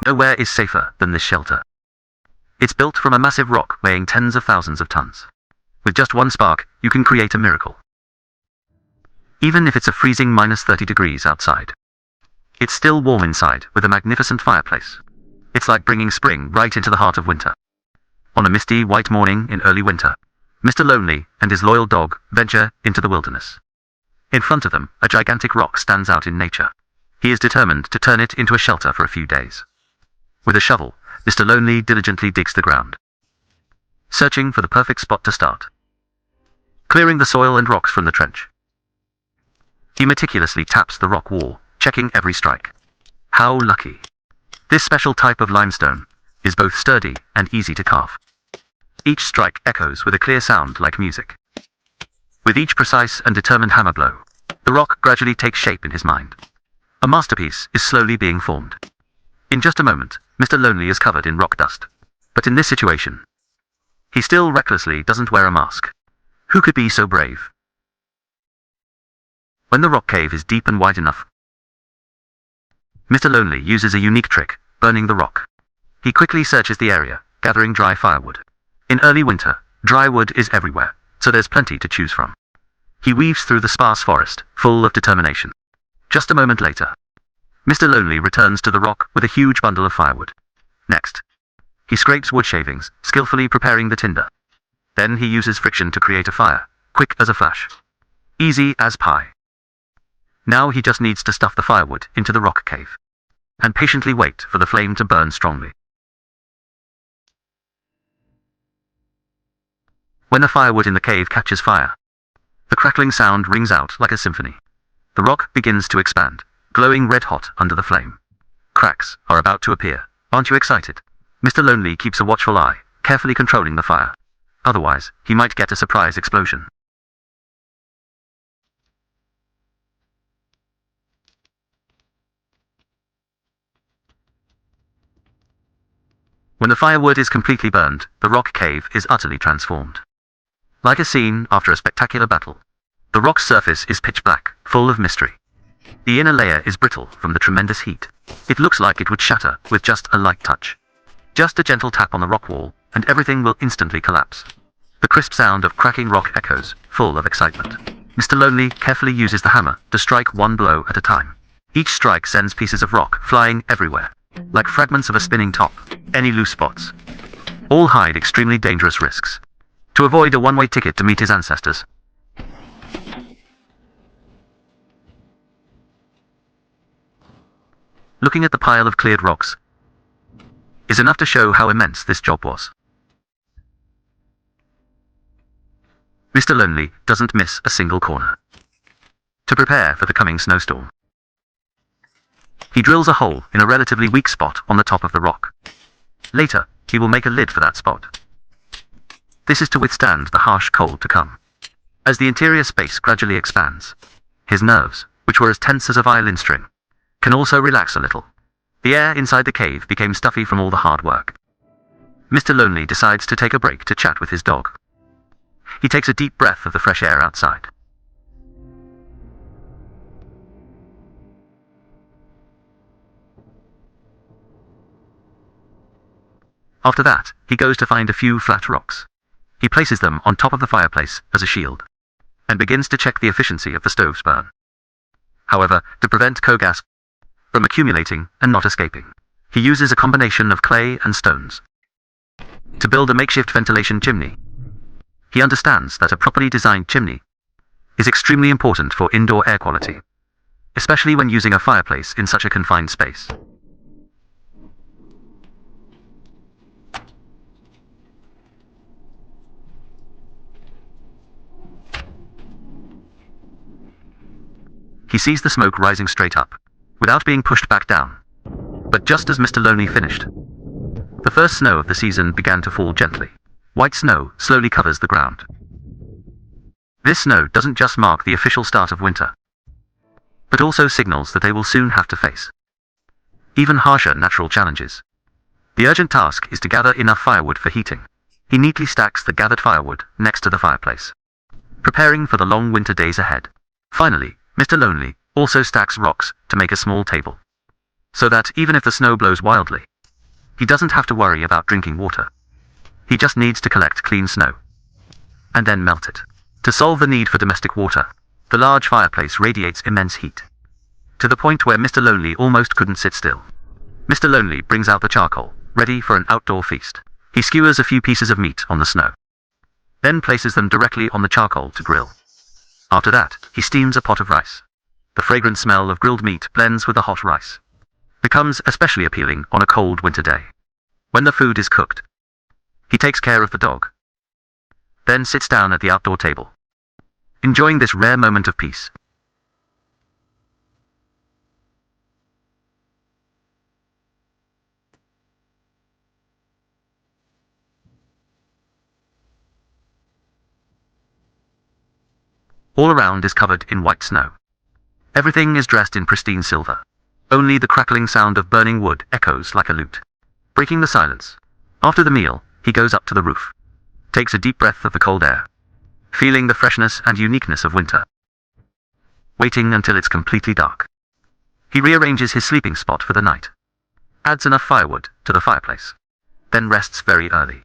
Nowhere is safer than this shelter. It's built from a massive rock weighing tens of thousands of tons. With just one spark, you can create a miracle. Even if it's a freezing -30 degrees outside. It's still warm inside with a magnificent fireplace. It's like bringing spring right into the heart of winter. On a misty white morning in early winter, Mr. Lonely and his loyal dog venture into the wilderness. In front of them, a gigantic rock stands out in nature. He is determined to turn it into a shelter for a few days. With a shovel, Mr. Lonely diligently digs the ground, searching for the perfect spot to start. Clearing the soil and rocks from the trench, he meticulously taps the rock wall, checking every strike. How lucky! This special type of limestone is both sturdy and easy to carve. Each strike echoes with a clear sound like music. With each precise and determined hammer blow, the rock gradually takes shape in his mind. A masterpiece is slowly being formed. In just a moment, Mr. Lonely is covered in rock dust. But in this situation, he still recklessly doesn't wear a mask. Who could be so brave? When the rock cave is deep and wide enough, Mr. Lonely uses a unique trick, burning the rock. He quickly searches the area, gathering dry firewood. In early winter, dry wood is everywhere, so there's plenty to choose from. He weaves through the sparse forest, full of determination. Just a moment later, Mr. Lonely returns to the rock with a huge bundle of firewood. Next, he scrapes wood shavings, skillfully preparing the tinder. Then he uses friction to create a fire, quick as a flash. Easy as pie. Now he just needs to stuff the firewood into the rock cave, and patiently wait for the flame to burn strongly. When the firewood in the cave catches fire, the crackling sound rings out like a symphony. The rock begins to expand, glowing red-hot under the flame. Cracks are about to appear. Aren't you excited? Mr. Lonely keeps a watchful eye, carefully controlling the fire. Otherwise, he might get a surprise explosion. When the firewood is completely burned, the rock cave is utterly transformed. Like a scene after a spectacular battle, the rock's surface is pitch black, full of mystery. The inner layer is brittle from the tremendous heat. It looks like it would shatter with just a light touch. Just a gentle tap on the rock wall, and everything will instantly collapse. The crisp sound of cracking rock echoes, full of excitement. Mr. Lonely carefully uses the hammer to strike one blow at a time. Each strike sends pieces of rock flying everywhere, like fragments of a spinning top. Any loose spots all hide extremely dangerous risks. To avoid a one-way ticket to meet his ancestors, looking at the pile of cleared rocks is enough to show how immense this job was. Mr. Lonely doesn't miss a single corner. To prepare for the coming snowstorm, he drills a hole in a relatively weak spot on the top of the rock. Later, he will make a lid for that spot. This is to withstand the harsh cold to come. As the interior space gradually expands, his nerves, which were as tense as a violin string, can also relax a little. The air inside the cave became stuffy from all the hard work. Mr. Lonely decides to take a break to chat with his dog. He takes a deep breath of the fresh air outside. After that, he goes to find a few flat rocks. He places them on top of the fireplace as a shield, and begins to check the efficiency of the stove's burn. However, to prevent coal gas from accumulating and not escaping, he uses a combination of clay and stones to build a makeshift ventilation chimney. He understands that a properly designed chimney is extremely important for indoor air quality, especially when using a fireplace in such a confined space. He sees the smoke rising straight up, without being pushed back down. But just as Mr. Lonely finished, the first snow of the season began to fall gently. White snow slowly covers the ground. This snow doesn't just mark the official start of winter, but also signals that they will soon have to face even harsher natural challenges. The urgent task is to gather enough firewood for heating. He neatly stacks the gathered firewood next to the fireplace, preparing for the long winter days ahead. Finally, Mr. Lonely also stacks rocks to make a small table, so that even if the snow blows wildly, He doesn't have to worry about drinking water. He just needs to collect clean snow and then melt it. To solve the need for domestic water, the large fireplace radiates immense heat, to the point where Mr. Lonely almost couldn't sit still. Mr. Lonely brings out the charcoal, ready for an outdoor feast. He skewers a few pieces of meat on the snow, then places them directly on the charcoal to grill. After that, he steams a pot of rice. The fragrant smell of grilled meat blends with the hot rice, becomes especially appealing on a cold winter day. When the food is cooked, he takes care of the dog, then sits down at the outdoor table, enjoying this rare moment of peace. All around is covered in white snow. Everything is dressed in pristine silver. Only the crackling sound of burning wood echoes like a lute, breaking the silence. After the meal, he goes up to the roof, takes a deep breath of the cold air, feeling the freshness and uniqueness of winter. Waiting until it's completely dark, he rearranges his sleeping spot for the night, adds enough firewood to the fireplace, then rests very early.